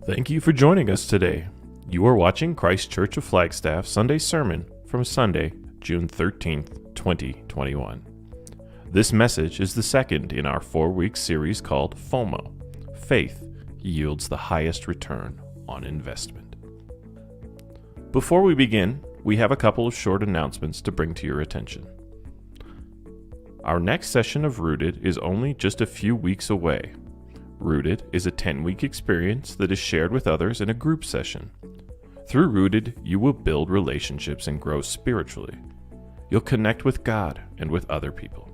Thank you for joining us today. You are watching Christ Church of Flagstaff Sunday Sermon from Sunday, June 13th, 2021. This message is the second in our 4-week series called FOMO. Faith yields the highest return on investment. Before we begin, we have a couple of short announcements to bring to your attention. Our next session of Rooted is only just a few weeks away. Rooted is a 10-week experience that is shared with others in a group session. Through Rooted, you will build relationships and grow spiritually. You'll connect with God and with other people.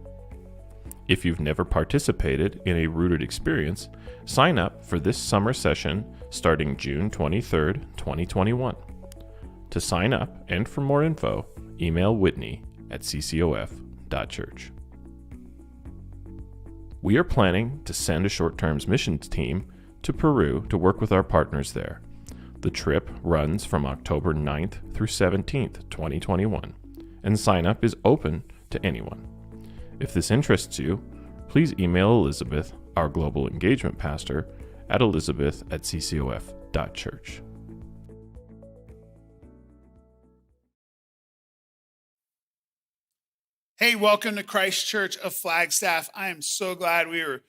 If you've never participated in a Rooted experience, sign up for this summer session starting June 23rd, 2021. To sign up and for more info, email Whitney at ccof.church. We are planning to send a short-term missions team to Peru to work with our partners there. The trip runs from October 9th through 17th, 2021, and sign-up is open to anyone. If this interests you, please email Elizabeth, our global engagement pastor, at elizabeth@ccof.church. Hey, welcome to Christ Church of Flagstaff. I am so glad we are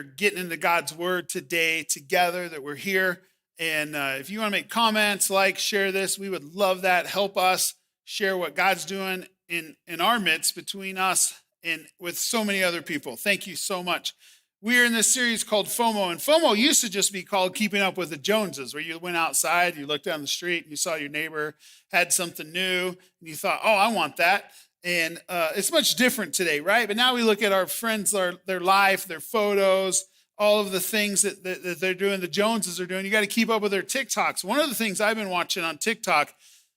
getting into God's Word today together, that we're here. And if you want to make comments, share this, we would love that. Help us share what God's doing in our midst between us and with so many other people. Thank you so much. We are in this series called FOMO, and FOMO used to just be called Keeping Up with the Joneses, where you went outside, you looked down the street, and you saw your neighbor had something new, and you thought, oh, I want that. And it's much different today, right? But now we look at our friends, their life, their photos, all of the things that they're doing, the Joneses are doing. You got to keep up with their TikToks. One of the things I've been watching on TikTok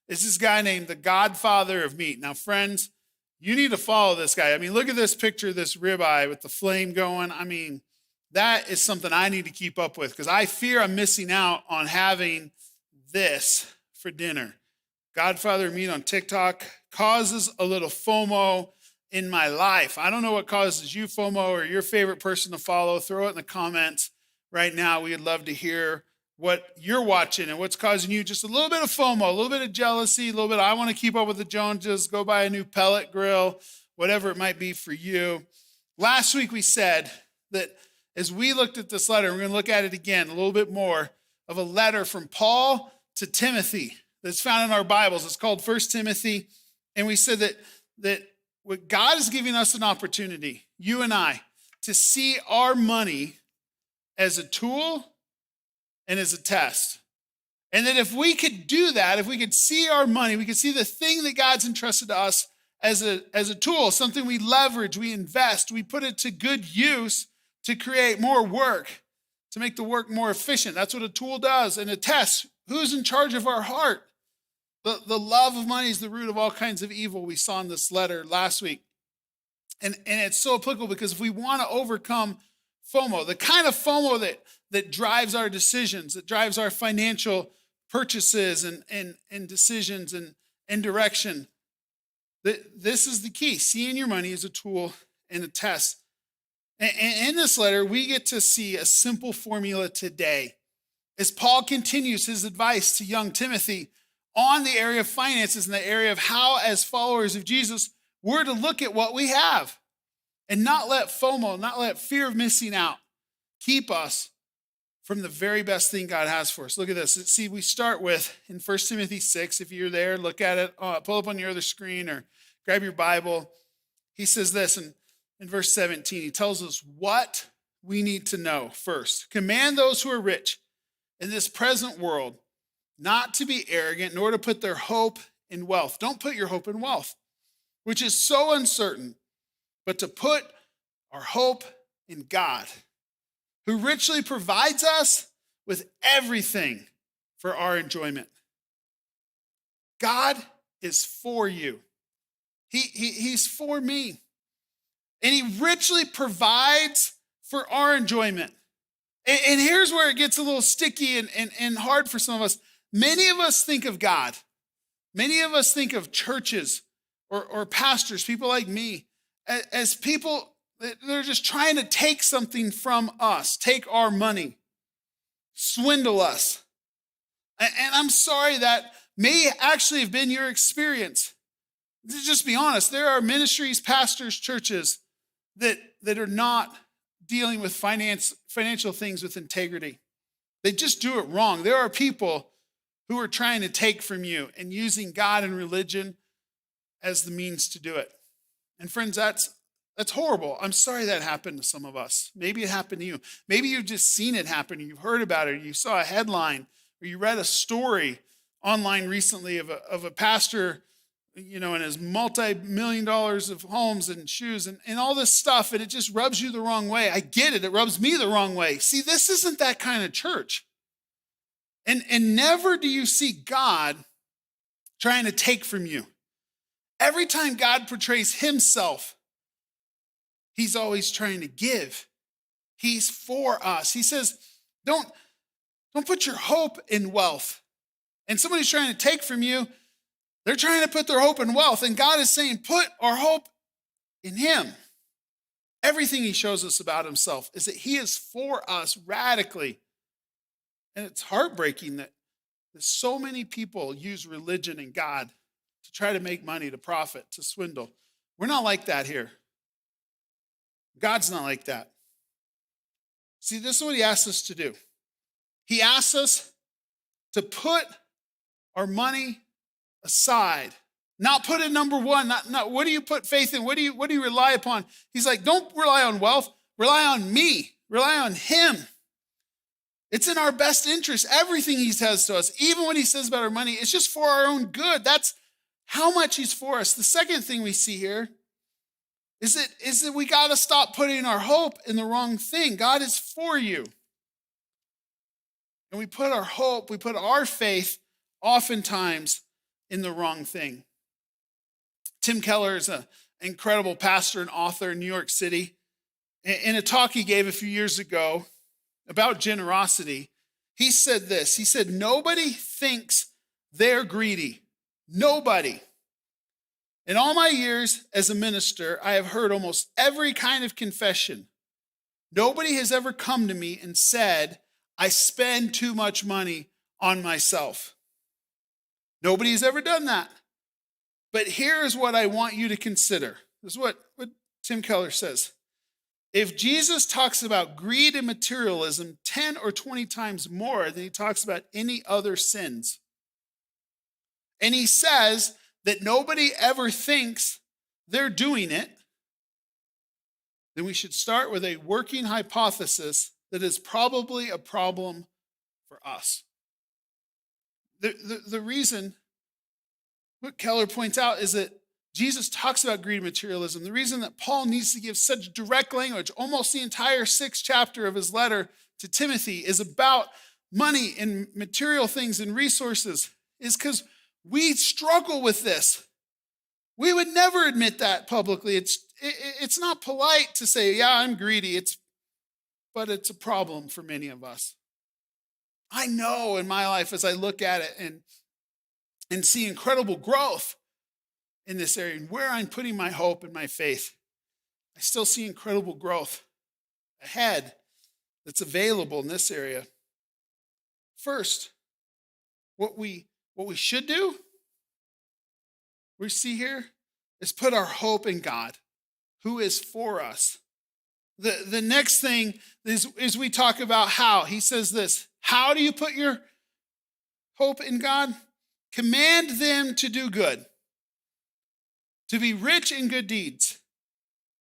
is this guy named the Godfather of Meat. Now, friends, you need to follow this guy. I mean, look at this picture, this ribeye with the flame going. I mean, that is something I need to keep up with because I fear I'm missing out on having this for dinner. Godfather of Meat on TikTok causes a little FOMO in my life. I don't know what causes you FOMO or your favorite person to follow. Throw it in the comments right now. We'd love to hear what you're watching and what's causing you just a little bit of FOMO, a little bit of jealousy, a little bit, I want to keep up with the Joneses, go buy a new pellet grill, whatever it might be for you. Last week we said that as we looked at this letter, we're going to look at it again a little bit more, of a letter from Paul to Timothy that's found in our Bibles. It's called 1 Timothy. And we said that what God is giving us an opportunity, you and I, to see our money as a tool and as a test. And that if we could do that, if we could see our money, we could see the thing that God's entrusted to us as a tool, something we leverage, we invest, we put it to good use to create more work, to make the work more efficient. That's what a tool does. And a test, who's in charge of our heart? The love of money is the root of all kinds of evil, we saw in this letter last week. And it's so applicable because if we want to overcome FOMO, the kind of FOMO that drives our decisions, that drives our financial purchases and decisions and direction, this is the key. Seeing your money as a tool and a test. And in this letter, we get to see a simple formula today. As Paul continues his advice to young Timothy on the area of finances and the area of how, as followers of Jesus, we're to look at what we have and not let FOMO, not let fear of missing out keep us from the very best thing God has for us. Look at this. See, we start with in 1 Timothy 6. If you're there, look at it, pull up on your other screen or grab your Bible. He says this in verse 17. He tells us what we need to know first. Command those who are rich in this present world not to be arrogant, nor to put their hope in wealth. Don't put your hope in wealth, which is so uncertain, but to put our hope in God, who richly provides us with everything for our enjoyment. God is for you. He's for me. And he richly provides for our enjoyment. And here's where it gets a little sticky and hard for some of us. Many of us think of God. Many of us think of churches or pastors, people like me, as people, they're just trying to take something from us, take our money. swindle us. And I'm sorry that may actually have been your experience. Just be honest. There are ministries, pastors, churches that are not dealing with financial things with integrity. They just do it wrong. There are people who are trying to take from you and using God and religion as the means to do it. And friends, that's horrible. I'm sorry that happened to some of us. Maybe it happened to you. Maybe you've just seen it happen, or you've heard about it, or you saw a headline, or you read a story online recently of a pastor, and his multi-million dollars of homes and shoes and all this stuff, and it just rubs you the wrong way. I get it. It rubs me the wrong way. See, this isn't that kind of church. And never do you see God trying to take from you. Every time God portrays himself, he's always trying to give. He's for us. He says, don't put your hope in wealth. And somebody's trying to take from you, they're trying to put their hope in wealth. And God is saying, put our hope in him. Everything he shows us about himself is that he is for us radically. And it's heartbreaking that so many people use religion and God to try to make money, to profit, to swindle. We're not like that here. God's not like that. See, this is what he asks us to do. He asks us to put our money aside, not put it number one. Not what do you put faith in? What do you rely upon? He's like, don't rely on wealth. Rely on me. Rely on him. It's in our best interest. Everything he says to us, even what he says about our money, it's just for our own good. That's how much he's for us. The second thing we see here is that we got to stop putting our hope in the wrong thing. God is for you. And we put our hope, we put our faith oftentimes in the wrong thing. Tim Keller is an incredible pastor and author in New York City. In a talk he gave a few years ago about generosity, he said this. He said, nobody thinks they're greedy. Nobody. In all my years as a minister, I have heard almost every kind of confession. Nobody has ever come to me and said, I spend too much money on myself. Nobody's ever done that. But here's what I want you to consider. This is what Tim Keller says. If Jesus talks about greed and materialism 10 or 20 times more than he talks about any other sins, and he says that nobody ever thinks they're doing it, then we should start with a working hypothesis that is probably a problem for us. The reason, what Keller points out, is that Jesus talks about greed and materialism. The reason that Paul needs to give such direct language, almost the entire 6th chapter of his letter to Timothy is about money and material things and resources, is because we struggle with this. We would never admit that publicly. It's not polite to say, yeah, I'm greedy. But it's a problem for many of us. I know in my life as I look at it and see incredible growth in this area and where I'm putting my hope and my faith, I still see incredible growth ahead that's available in this area. First, what we should do, we see here, is put our hope in God, who is for us. The next thing is we talk about how. He says this, how do you put your hope in God? Command them to do good, to be rich in good deeds,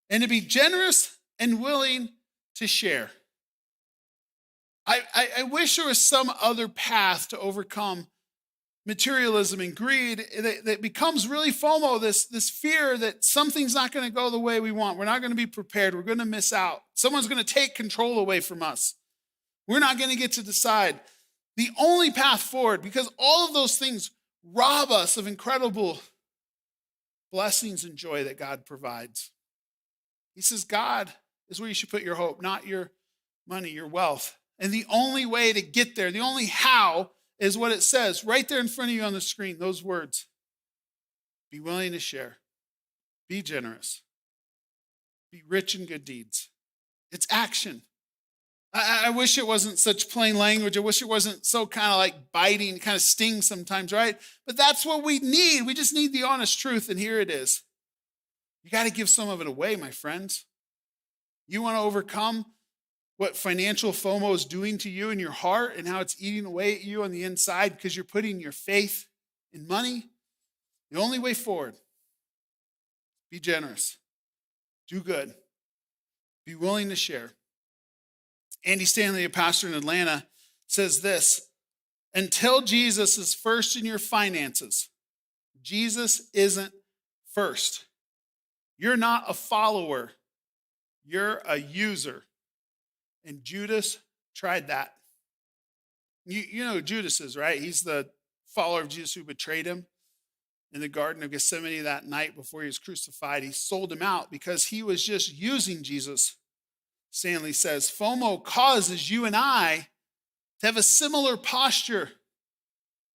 and to be generous and willing to share. I wish there was some other path to overcome materialism and greed that becomes really FOMO, this fear that something's not going to go the way we want. We're not going to be prepared. We're going to miss out. Someone's going to take control away from us. We're not going to get to decide. The only path forward, because all of those things rob us of incredible blessings and joy that God provides. He says God is where you should put your hope, not your money, your wealth. And the only way to get there, the only how, is what it says right there in front of you on the screen, those words. Be willing to share. Be generous. Be rich in good deeds. It's action. I wish it wasn't such plain language. I wish it wasn't so kind of like biting, kind of sting sometimes, right? But that's what we need. We just need the honest truth, and here it is. You got to give some of it away, my friends. You want to overcome what financial FOMO is doing to you in your heart and how it's eating away at you on the inside because you're putting your faith in money? The only way forward, be generous, do good, be willing to share. Andy Stanley, a pastor in Atlanta, says this: until Jesus is first in your finances, Jesus isn't first. You're not a follower, you're a user. And Judas tried that. You know who Judas is, right? He's the follower of Jesus who betrayed him in the Garden of Gethsemane that night before he was crucified. He sold him out because he was just using Jesus. Stanley says, FOMO causes you and I to have a similar posture.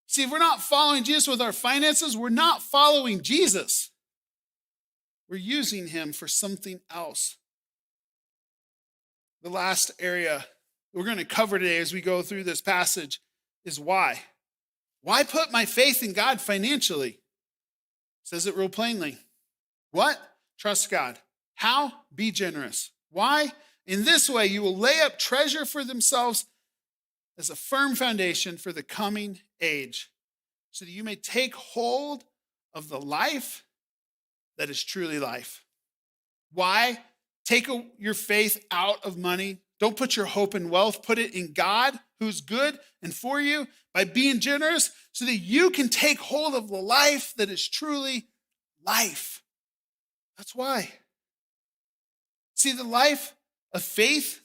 See, if we're not following Jesus with our finances, we're not following Jesus. We're using him for something else. The last area we're going to cover today as we go through this passage is why. Why put my faith in God financially? It says it real plainly. What? Trust God. How? Be generous. Why? In this way, you will lay up treasure for themselves as a firm foundation for the coming age, so that you may take hold of the life that is truly life. Why? Take your faith out of money. Don't put your hope in wealth. Put it in God, who's good and for you, by being generous, so that you can take hold of the life that is truly life. That's why. See, the life of faith,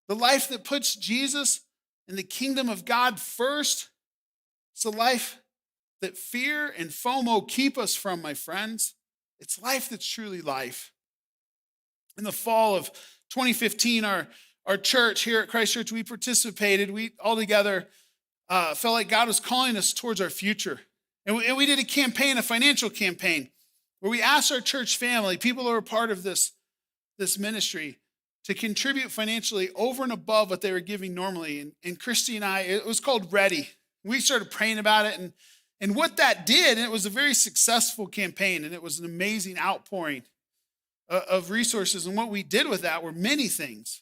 the life that puts Jesus and the kingdom of God first, it's a life that fear and FOMO keep us from, my friends. It's life that's truly life. In the fall of 2015, our church here at Christ Church, we participated. We all together felt like God was calling us towards our future. And we did a campaign, a financial campaign, where we asked our church family, people who are part of this ministry, to contribute financially over and above what they were giving normally. And Christy and I, it was called Ready. We started praying about it. And what that did, and it was a very successful campaign, and it was an amazing outpouring of resources. And what we did with that were many things.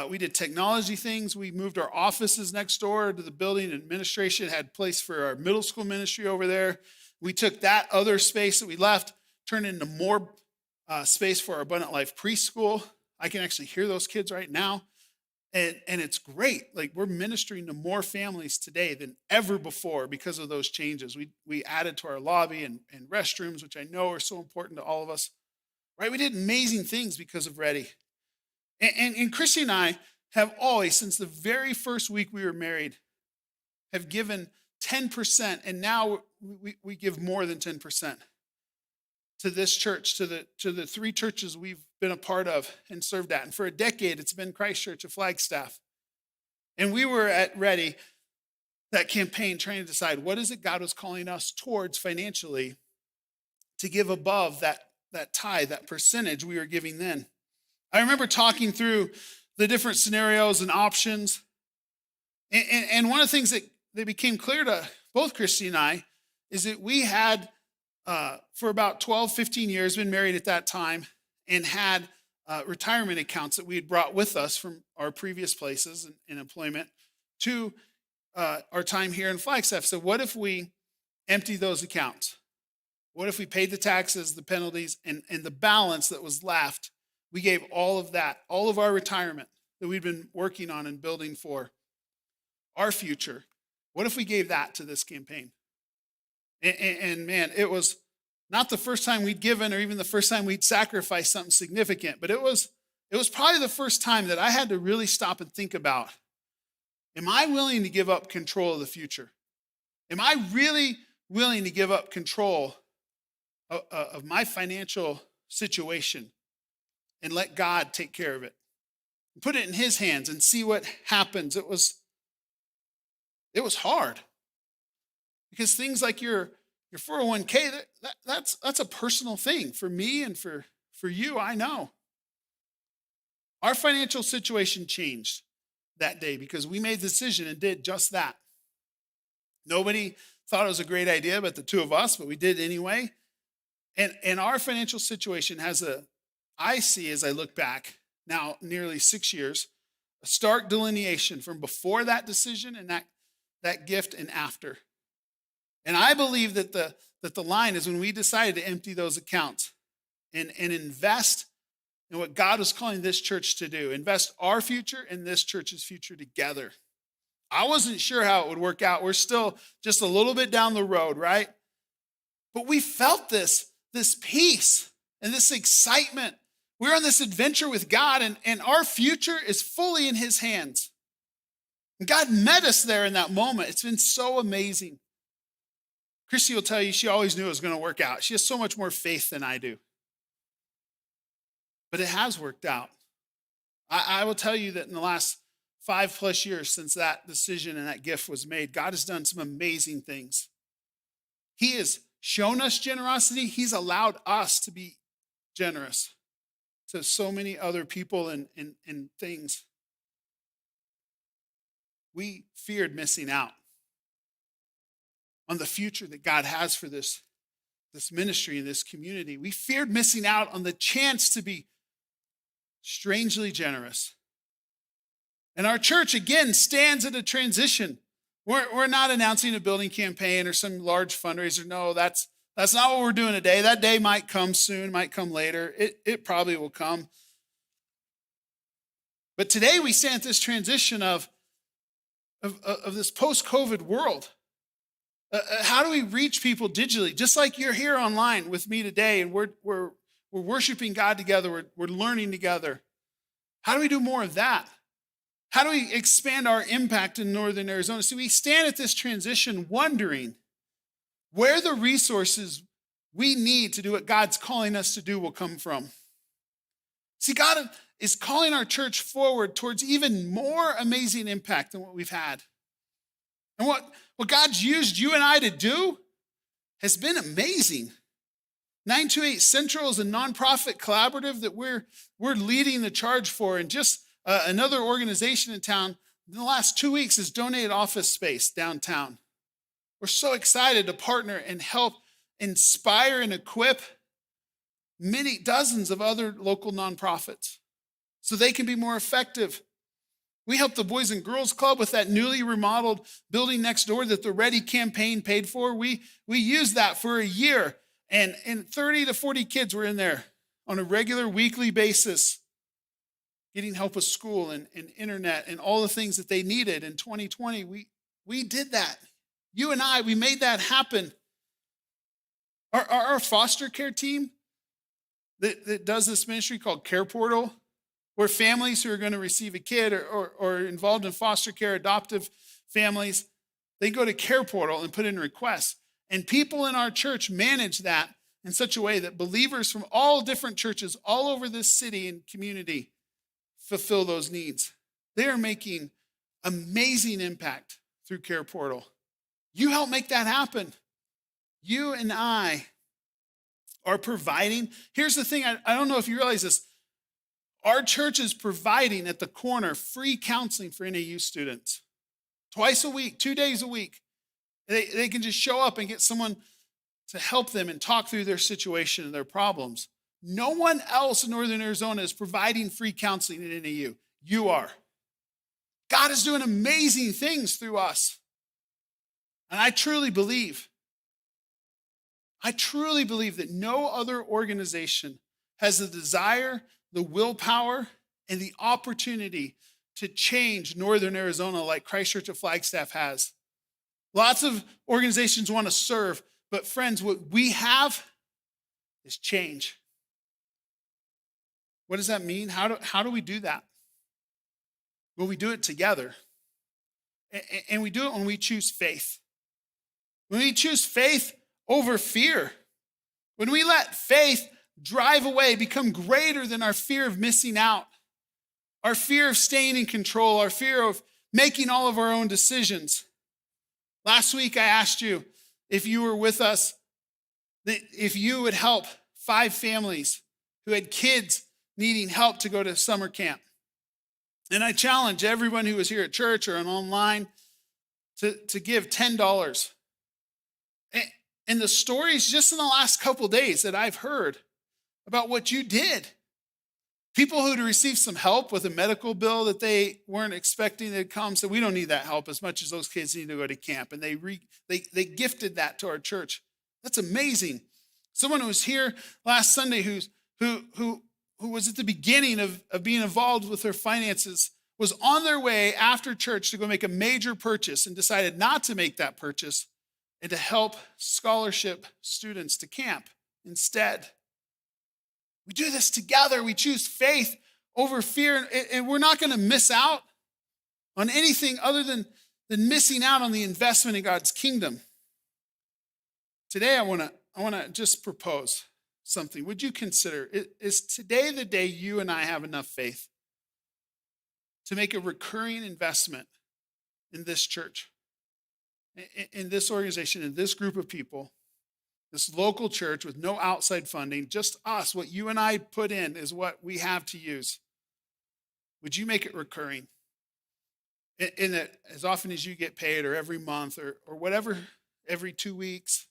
We did technology things. We moved our offices next door to the building. Administration had place for our middle school ministry over there. We took that other space that we left, turned it into more space for our Abundant Life preschool. I can actually hear those kids right now. And it's great. Like, we're ministering to more families today than ever before because of those changes. We added to our lobby and restrooms, which I know are so important to all of us. Right? We did amazing things because of Ready. And Christy and I have always, since the very first week we were married, have given 10%, and now we give more than 10% to this church, to the three churches we've been a part of and served at. And for a decade, it's been Christ Church of Flagstaff. And we were at Ready, that campaign, trying to decide what is it God was calling us towards financially to give above that tithe, that percentage we were giving then. I remember talking through the different scenarios and options. And one of the things that became clear to both Christy and I is that we had, for about 12, 15 years, been married at that time, and had retirement accounts that we had brought with us from our previous places in employment to our time here in Flagstaff. So what if we emptied those accounts? What if we paid the taxes, the penalties, and the balance that was left? We gave all of that, all of our retirement that we'd been working on and building for our future. What if we gave that to this campaign? And man, it was not the first time we'd given, or even the first time we'd sacrificed something significant, but it was probably the first time that I had to really stop and think about, am I willing to give up control of the future? Am I really willing to give up control of my financial situation and let God take care of it? Put it in his hands and see what happens. It was hard, because things like your 401k, that's a personal thing for me and for you, I know. Our financial situation changed that day because we made the decision and did just that. Nobody thought it was a great idea, but the two of us, but we did anyway. And our financial situation has I see as I look back now nearly 6 years, a stark delineation from before that decision and that gift and after. And I believe that the line is when we decided to empty those accounts and invest in what God was calling this church to do, invest our future and this church's future together. I wasn't sure how it would work out. We're still just a little bit down the road, right? But we felt this peace and this excitement. We're on this adventure with God, and our future is fully in his hands. And God met us there in that moment. It's been so amazing. Christy will tell you she always knew it was going to work out. She has so much more faith than I do. But it has worked out. I will tell you that in the last 5+ years since that decision and that gift was made, God has done some amazing things. He has shown us generosity. He's allowed us to be generous to so many other people and things. We feared missing out on the future that God has for this ministry and this community. We feared missing out on the chance to be strangely generous. And our church, again, stands at a transition. We're not announcing a building campaign or some large fundraiser. No, that's not what we're doing today. That day might come soon, might come later. It probably will come. But today we stand at this transition of this post-COVID world. How do we reach people digitally? Just like you're here online with me today, and we're worshiping God together. We're learning together. How do we do more of that? How do we expand our impact in northern Arizona? So we stand at this transition wondering where the resources we need to do what God's calling us to do will come from. See, God is calling our church forward towards even more amazing impact than what we've had. And what God's used you and I to do has been amazing. 928 Central is a nonprofit collaborative that we're leading the charge for, and just another organization in town in the last 2 weeks has donated office space downtown. We're so excited to partner and help inspire and equip many dozens of other local nonprofits so they can be more effective. We helped the Boys and Girls Club with that newly remodeled building next door that the Ready campaign paid for. We used that for a year, and 30 to 40 kids were in there on a regular weekly basis, getting help with school and internet and all the things that they needed. In 2020, we did that. You and I, we made that happen. Our foster care team that does this ministry called Care Portal, where families who are going to receive a kid or involved in foster care, adoptive families, they go to Care Portal and put in requests. And people in our church manage that in such a way that believers from all different churches all over this city and community fulfill those needs. They are making amazing impact through Care Portal. You help make that happen. You and I are providing. Here's the thing, I don't know if you realize this. Our church is providing at the corner free counseling for NAU students. Twice a week, 2 days a week. They can just show up and get someone to help them and talk through their situation and their problems. No one else in Northern Arizona is providing free counseling at NAU. You are. God is doing amazing things through us. And I truly believe that no other organization has the desire, the willpower, and the opportunity to change Northern Arizona like Christ Church of Flagstaff has. Lots of organizations want to serve, but friends, what we have is change. What does that mean? How do we do that? Well, we do it together. And we do it when we choose faith. When we choose faith over fear. When we let faith drive away, become greater than our fear of missing out, our fear of staying in control, our fear of making all of our own decisions. Last week, I asked you if you were with us, if you would help 5 families who had kids needing help to go to summer camp. And I challenge everyone who is here at church or online to give $10. And the stories just in the last couple of days that I've heard about what you did. People who had received some help with a medical bill that they weren't expecting to come, said, we don't need that help as much as those kids need to go to camp. And they gifted that to our church. That's amazing. Someone who was here last Sunday who was at the beginning of being involved with their finances was on their way after church to go make a major purchase and decided not to make that purchase and to help scholarship students to camp instead. We do this together. We choose faith over fear, and we're not going to miss out on anything other than missing out on the investment in God's kingdom. Today, I want to just propose something. Would you consider, is today the day you and I have enough faith to make a recurring investment in this church, in this organization, in this group of people, this local church with no outside funding, just us, what you and I put in is what we have to use. Would you make it recurring? In that as often as you get paid or every month or whatever, every 2 weeks,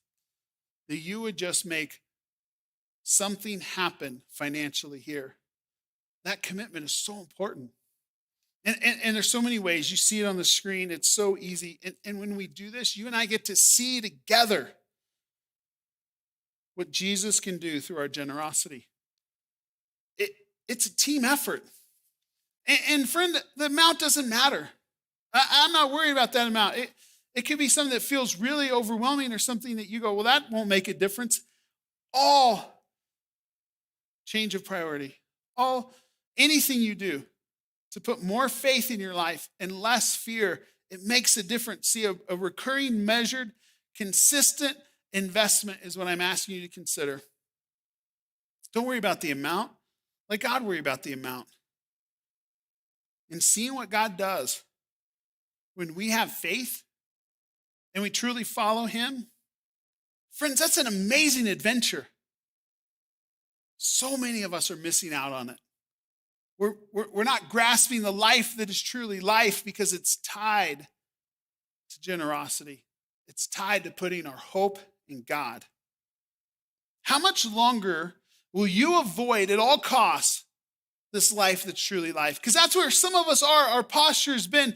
that you would just make something happen financially here. That commitment is so important. And there's so many ways. You see it on the screen. It's so easy. And when we do this, you and I get to see together what Jesus can do through our generosity. It's a team effort. And friend, the amount doesn't matter. I'm not worried about that amount. It could be something that feels really overwhelming or something that you go, well, that won't make a difference. All change of priority, anything you do to put more faith in your life and less fear, it makes a difference. See, a recurring, measured, consistent investment is what I'm asking you to consider. Don't worry about the amount. Let God worry about the amount. And seeing what God does when we have faith and we truly follow him, friends, that's an amazing adventure. So many of us are missing out on it. We're not grasping the life that is truly life because it's tied to generosity. It's tied to putting our hope in God. How much longer will you avoid at all costs this life that's truly life? Because that's where some of us are. Our posture has been,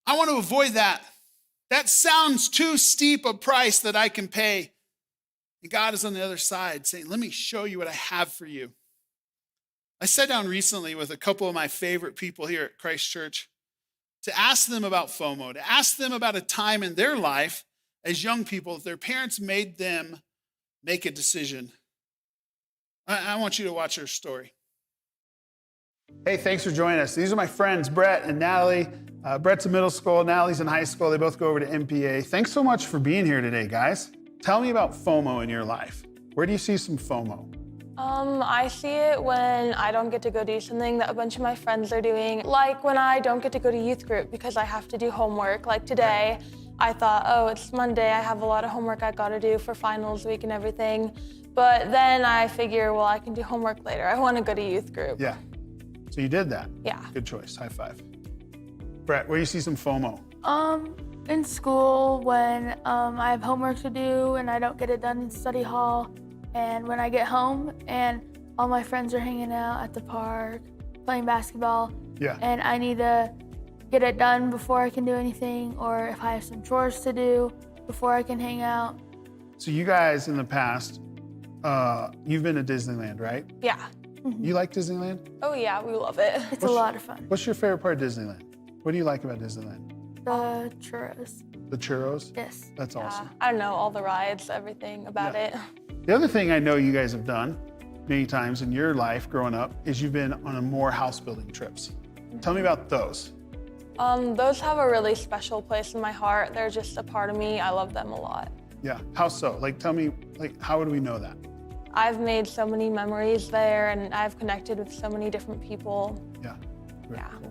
I want to avoid that. That sounds too steep a price that I can pay. And God is on the other side saying, let me show you what I have for you. I sat down recently with a couple of my favorite people here at Christ Church to ask them about FOMO, to ask them about a time in their life as young people that their parents made them make a decision. I want you to watch their story. Hey, thanks for joining us. These are my friends, Brett and Natalie. Brett's in middle school, Natalie's in high school. They both go over to MPA. Thanks so much for being here today, guys. Tell me about FOMO in your life. Where do you see some FOMO? I see it when I don't get to go do something that a bunch of my friends are doing. Like when I don't get to go to youth group because I have to do homework. Like today, I thought, oh, it's Monday, I have a lot of homework I gotta do for finals week and everything. But then I figure, well, I can do homework later. I wanna go to youth group. Yeah, so you did that? Yeah. Good choice, high five. Brett, where do you see some FOMO? In school when I have homework to do and I don't get it done in study hall. And when I get home and all my friends are hanging out at the park, playing basketball, and I need to get it done before I can do anything, or if I have some chores to do before I can hang out. So you guys in the past, you've been to Disneyland, right? Yeah. Mm-hmm. You like Disneyland? Oh yeah, we love it. It's a lot of fun. What's your favorite part of Disneyland? What do you like about Disneyland? The churros. The churros? Yes. That's awesome. I don't know, all the rides, everything about it. The other thing I know you guys have done many times in your life growing up is you've been on more house building trips. Tell me about those. Those have a really special place in my heart. They're just a part of me. I love them a lot. Yeah, how so? Like, tell me, like, how would we know that? I've made so many memories there and I've connected with so many different people. Yeah, very Yeah. cool.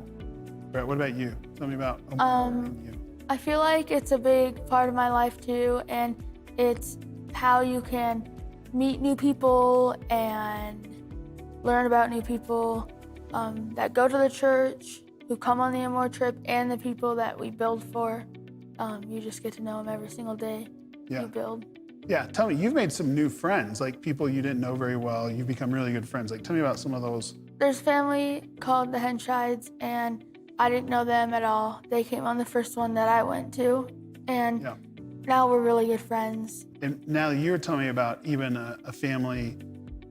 Brett, what about you? Tell me about you. I feel like it's a big part of my life too, and it's how you can meet new people and learn about new people that go to the church, who come on the Amore trip, and the people that we build for. You just get to know them every single day Yeah. you build. Yeah, tell me, you've made some new friends, like people you didn't know very well. You've become really good friends. Like, tell me about some of those. There's family called the Henshides, and I didn't know them at all. They came on the first one that I went to, and Yeah. now we're really good friends. And now you were telling me about even a family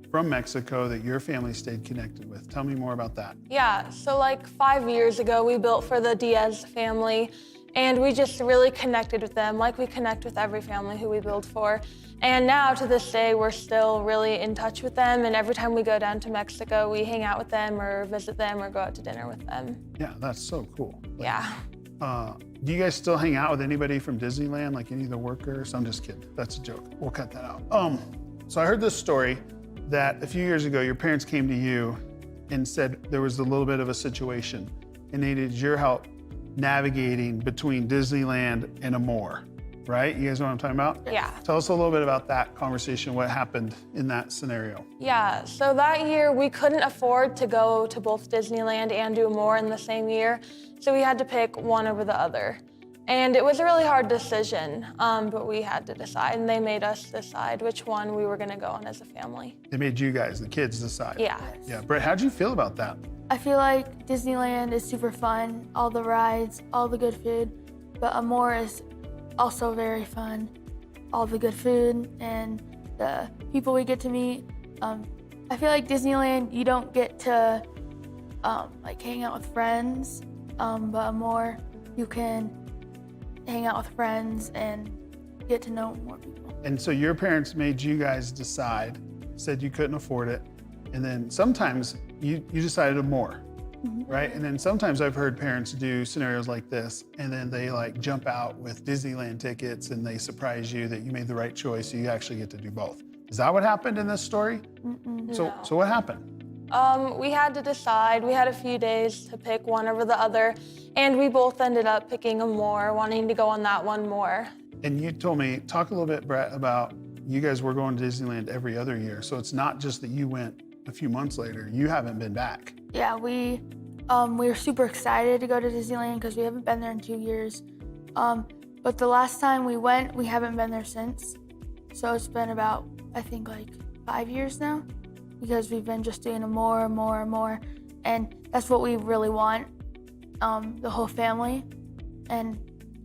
from Mexico that your family stayed connected with. Tell me more about that. Yeah, so like 5 years ago, we built for the Diaz family, and we just really connected with them like we connect with every family who we build for. And now to this day, we're still really in touch with them, and every time we go down to Mexico, we hang out with them or visit them or go out to dinner with them. Yeah, that's so cool. Like, Yeah. Do you guys still hang out with anybody from Disneyland, like any of the workers? I'm just kidding. That's a joke. We'll cut that out. So I heard this story that a few years ago, your parents came to you and said there was a little bit of a situation and they needed your help navigating between Disneyland and Amore, right? You guys know what I'm talking about? Yeah. Tell us a little bit about that conversation, what happened in that scenario. Yeah, so that year we couldn't afford to go to both Disneyland and do more in the same year, so we had to pick one over the other. And it was a really hard decision, but we had to decide, and they made us decide which one we were gonna go on as a family. They made you guys, the kids, decide. Yeah. Yeah, Brett, how'd you feel about that? I feel like Disneyland is super fun, all the rides, all the good food, but Amore is also very fun, all the good food and the people we get to meet. I feel like Disneyland, you don't get to like hang out with friends, but Amore, you can hang out with friends and get to know more people. And so your parents made you guys decide, said you couldn't afford it, and then sometimes you decided more, right? And then sometimes I've heard parents do scenarios like this, and then they like jump out with Disneyland tickets and they surprise you that you made the right choice, so you actually get to do both. Is that what happened in this story? So what happened? We had to decide. We had a few days to pick one over the other, and we both ended up picking Amore, wanting to go on that one more. And you told me, talk a little bit, Brett, about you guys were going to Disneyland every other year. So it's not just that you went a few months later, you haven't been back. Yeah, we were super excited to go to Disneyland because we haven't been there in 2 years. But the last time we went, we haven't been there since. So it's been about, I think, like 5 years now, because we've been just doing more. And that's what we really want, the whole family. And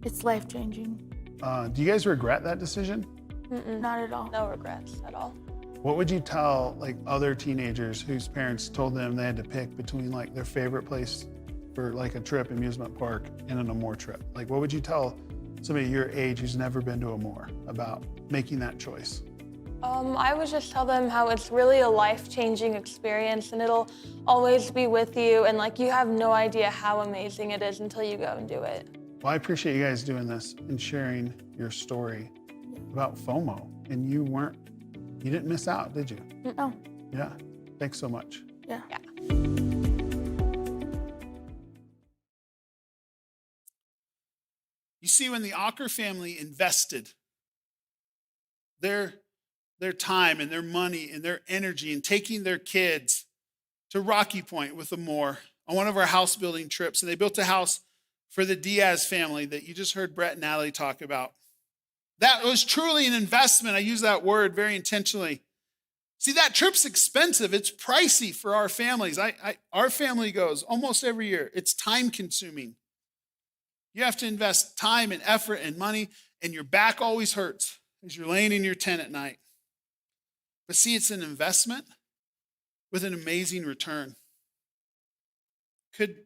it's life-changing. Do you guys regret that decision? Not at all. No regrets at all. What would you tell like other teenagers whose parents told them they had to pick between like their favorite place for like a trip, amusement park, and an Amore trip? Like what would you tell somebody your age who's never been to Amore about making that choice? I would just tell them how it's really a life-changing experience, and it'll always be with you, and like you have no idea how amazing it is until you go and do it. Well, I appreciate you guys doing this and sharing your story about FOMO. And you didn't miss out, did you? No. Yeah. Thanks so much. Yeah. You see, when the Ocker family invested their time and their money and their energy in taking their kids to Rocky Point with Amore on one of our house building trips, and they built a house for the Diaz family that you just heard Brett and Natalie talk about. That was truly an investment. I use that word very intentionally. See, that trip's expensive. It's pricey for our families. Our family goes almost every year. It's time consuming. You have to invest time and effort and money, and your back always hurts as you're laying in your tent at night. But see, it's an investment with an amazing return. Could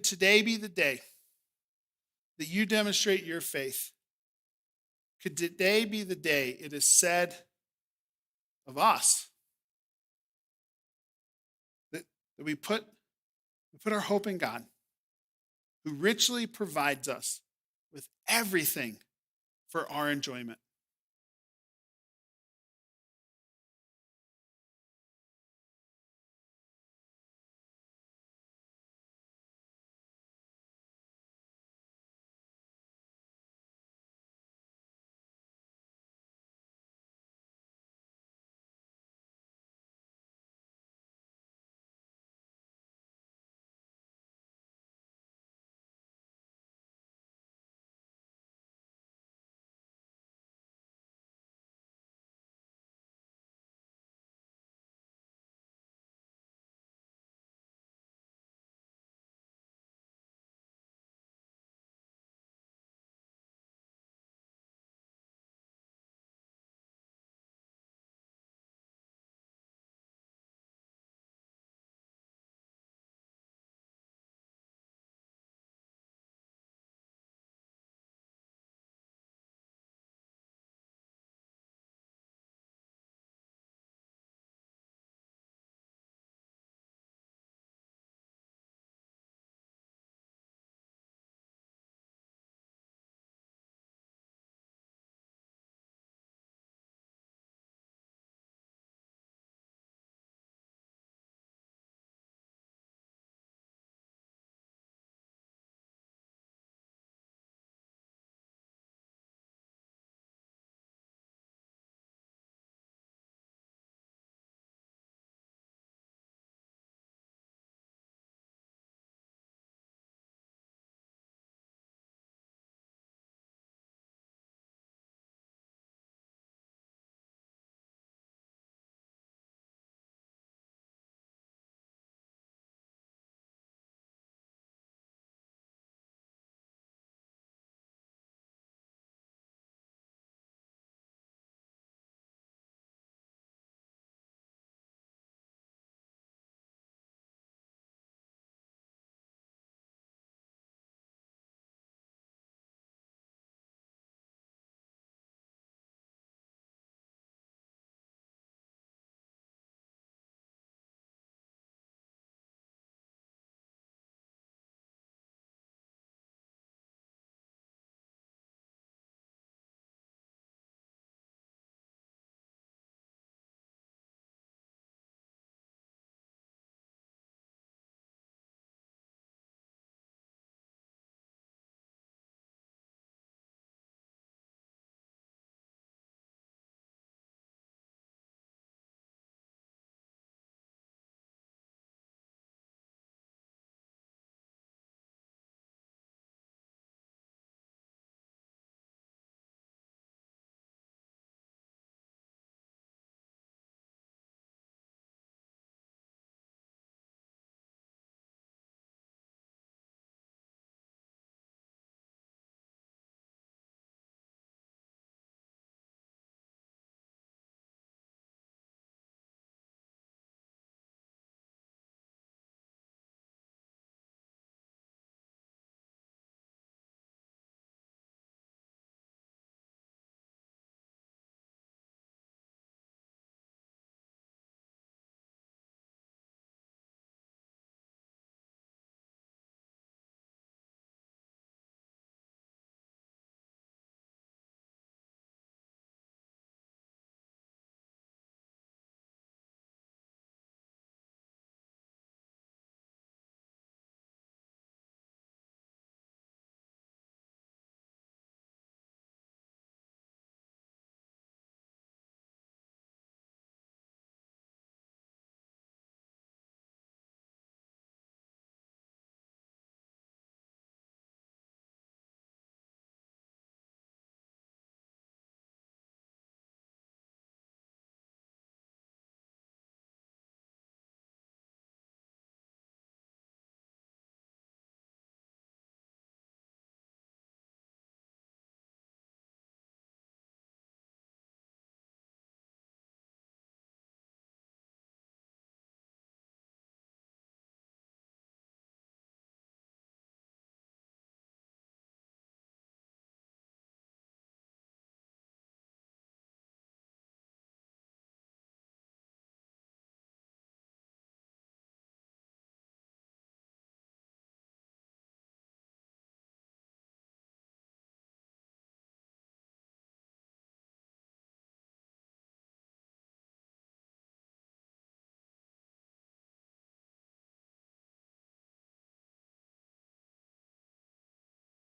today be the day that you demonstrate your faith? Could today be the day it is said of us that we put our hope in God, who richly provides us with everything for our enjoyment?